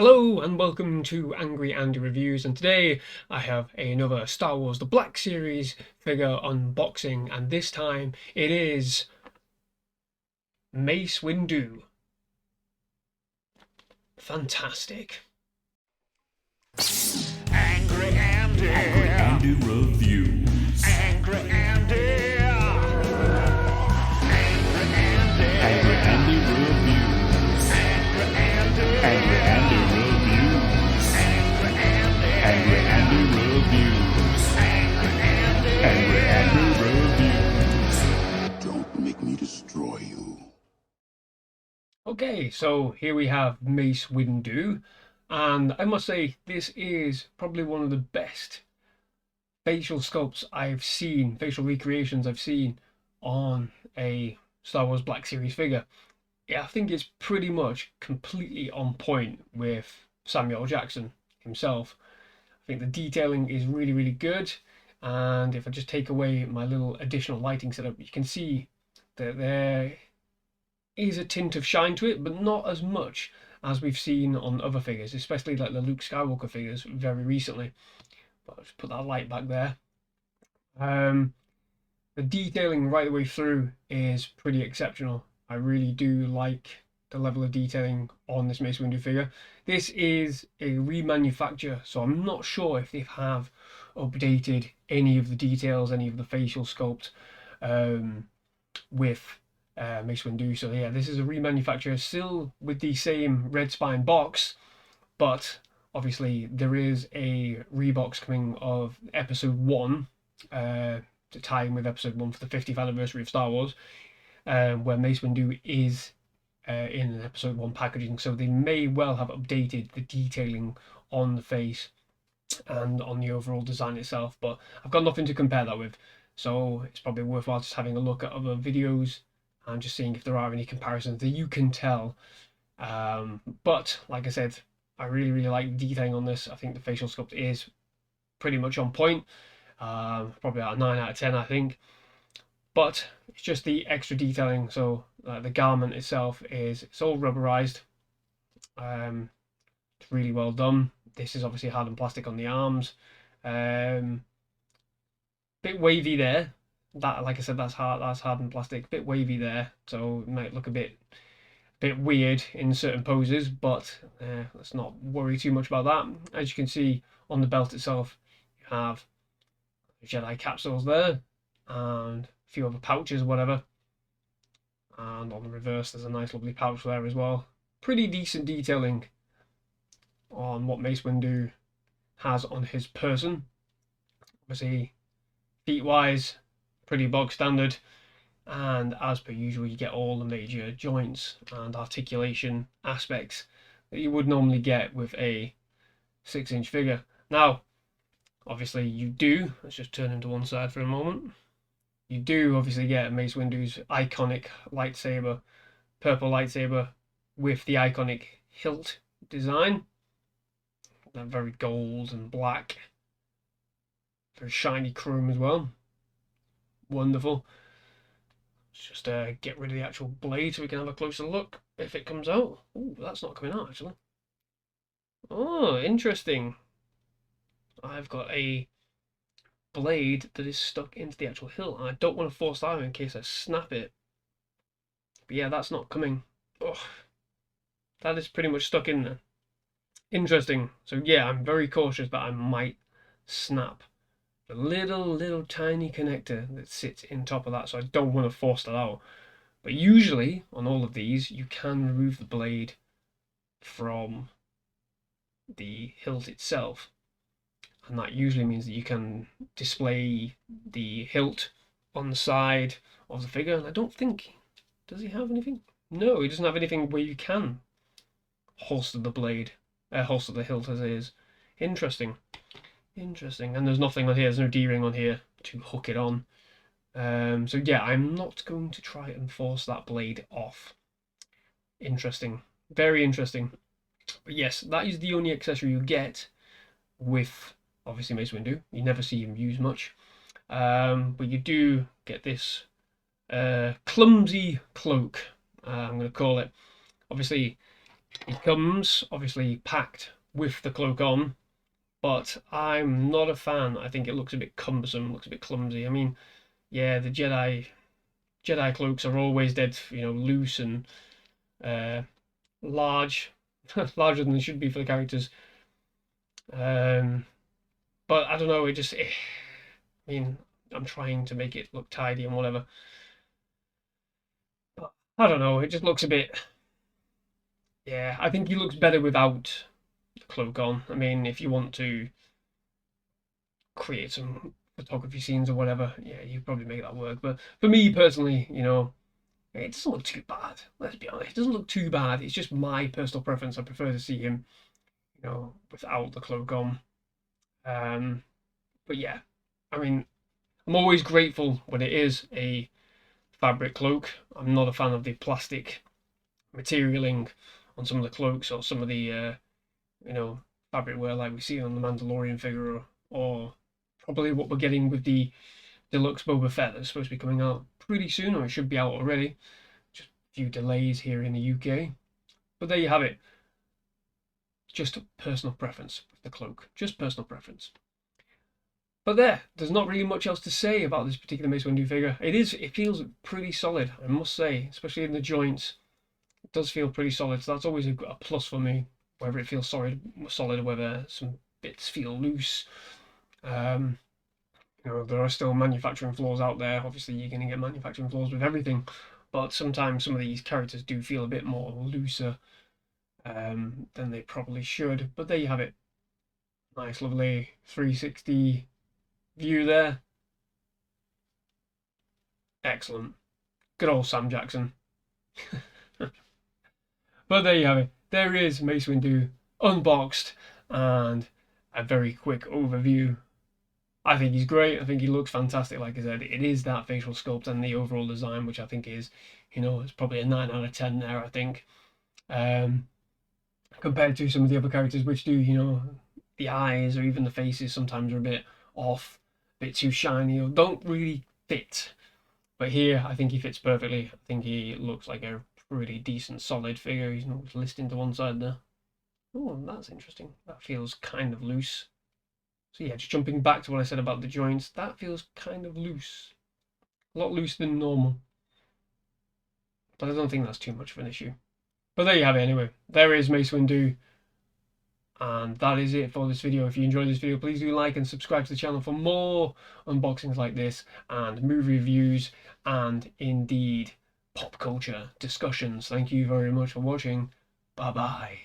Hello and welcome to Angry Andy Reviews, and today I have another Star Wars The Black Series figure unboxing, and this time it is Mace Windu. Fantastic. Angry Andy. Angry Andy Reviews. Angry Andy. Angry Andy. Angry Andy Reviews. Angry Andy. Angry Andy Reviews. Angry Andy. Angry Andy Reviews. Angry Andy. Angry Andy Reviews. Don't make me destroy you. Okay, so here we have Mace Windu, and I must say this is probably one of the best facial sculpts I've seen, facial recreations I've seen on a Star Wars Black Series figure. Yeah, I think it's pretty much completely on point with Samuel Jackson himself. I think the detailing is really, really good, and if I just take away my little additional lighting setup, you can see that there is a tint of shine to it, but not as much as we've seen on other figures, especially like the Luke Skywalker figures very recently. But I'll just put that light back there. The detailing right the way through is pretty exceptional. I really do like the level of detailing on this Mace Windu figure. This is a remanufacture, so I'm not sure if they have updated any of the details, any of the facial sculpt with Mace Windu. So yeah, this is a remanufacture, still with the same red spine box, but obviously there is a rebox coming of episode 1 to tie in with episode 1 for the 50th anniversary of Star Wars, where Mace Windu is in an episode 1 packaging, so they may well have updated the detailing on the face and on the overall design itself, but I've got nothing to compare that with, so it's probably worthwhile just having a look at other videos and just seeing if there are any comparisons that you can tell. But like I said, I really like the detailing on this. I think the facial sculpt is pretty much on point, probably a 9 out of 10 I think, but it's just the extra detailing. So the garment itself it's all rubberized. It's really well done. This is obviously hardened plastic on the arms, bit wavy there. That, like I said, that's hardened plastic, bit wavy there, so it might look a bit weird in certain poses, but let's not worry too much about that. As you can see on the belt itself, you have Jedi capsules there and a few other pouches or whatever, and on the reverse there's a nice lovely pouch there as well. Pretty decent detailing on what Mace Windu has on his person. Obviously feet wise, pretty bog standard, and as per usual you get all the major joints and articulation aspects that you would normally get with a 6-inch figure. Now obviously you do, let's just turn him to one side for a moment, you do obviously get Mace Windu's iconic lightsaber, purple lightsaber with the iconic hilt design, that very gold and black, very shiny chrome as well. Wonderful. Let's just get rid of the actual blade so we can have a closer look if it comes out. Oh, that's not coming out actually. Oh, interesting. I've got a blade that is stuck into the actual hilt, and I don't want to force that out in case I snap it. But yeah, that's not coming. Oh, that is pretty much stuck in there. Interesting. So yeah, I'm very cautious that I might snap the little tiny connector that sits in top of that, so I don't want to force that out. But usually on all of these you can remove the blade from the hilt itself, and that usually means that you can display the hilt on the side of the figure. And I don't think, does he have anything? No, he doesn't have anything where you can holster the blade, holster the hilt as it is. Interesting. And there's nothing on here, there's no D-ring on here to hook it on. So yeah, I'm not going to try and force that blade off. Interesting, very interesting. But yes, that is the only accessory you get with obviously Mace Windu. You never see him use much, but you do get this clumsy cloak, I'm going to call it. Obviously He comes obviously packed with the cloak on, but I'm not a fan. I think it looks a bit cumbersome, looks a bit clumsy. I mean, yeah, the Jedi cloaks are always dead, loose and large, larger than they should be for the characters. But I don't know. I mean, I'm trying to make it look tidy and whatever. But I don't know. It just looks a bit. Yeah, I think he looks better without the cloak on. I mean, if you want to create some photography scenes or whatever, yeah, you probably make that work. But for me personally, it doesn't look too bad. Let's be honest, it doesn't look too bad. It's just my personal preference. I prefer to see him, without the cloak on. But yeah, I mean, I'm always grateful when it is a fabric cloak. I'm not a fan of the plastic materialing on some of the cloaks or some of the fabric wear like we see on the Mandalorian figure, or probably what we're getting with the deluxe Boba Fett that's supposed to be coming out pretty soon, or it should be out already. Just a few delays here in the UK. But there you have it. Just a personal preference with the cloak. Just personal preference. But there's not really much else to say about this particular Mace Windu figure. It feels pretty solid, I must say, especially in the joints. It does feel pretty solid, so that's always a plus for me. Whether it feels solid, whether some bits feel loose. There are still manufacturing flaws out there. Obviously, you're going to get manufacturing flaws with everything, but sometimes some of these characters do feel a bit more looser than they probably should. But there you have it. Nice, lovely 360 view there. Excellent. Good old Sam Jackson. But there you have it. There is Mace Windu unboxed and a very quick overview. I think he's great. I think he looks fantastic. Like I said, it is that facial sculpt and the overall design, which I think is, it's probably a 9 out of 10 there, I think. Compared to some of the other characters, which do, the eyes or even the faces sometimes are a bit off, a bit too shiny, or don't really fit. But here, I think he fits perfectly. I think he looks like a pretty decent, solid figure. He's not listing to one side there. Oh, that's interesting. That feels kind of loose. So yeah, just jumping back to what I said about the joints, that feels kind of loose. A lot looser than normal. But I don't think that's too much of an issue. But there you have it anyway. There is Mace Windu. And that is it for this video. If you enjoyed this video, please do like and subscribe to the channel for more unboxings like this and movie reviews and indeed pop culture discussions. Thank you very much for watching. Bye bye.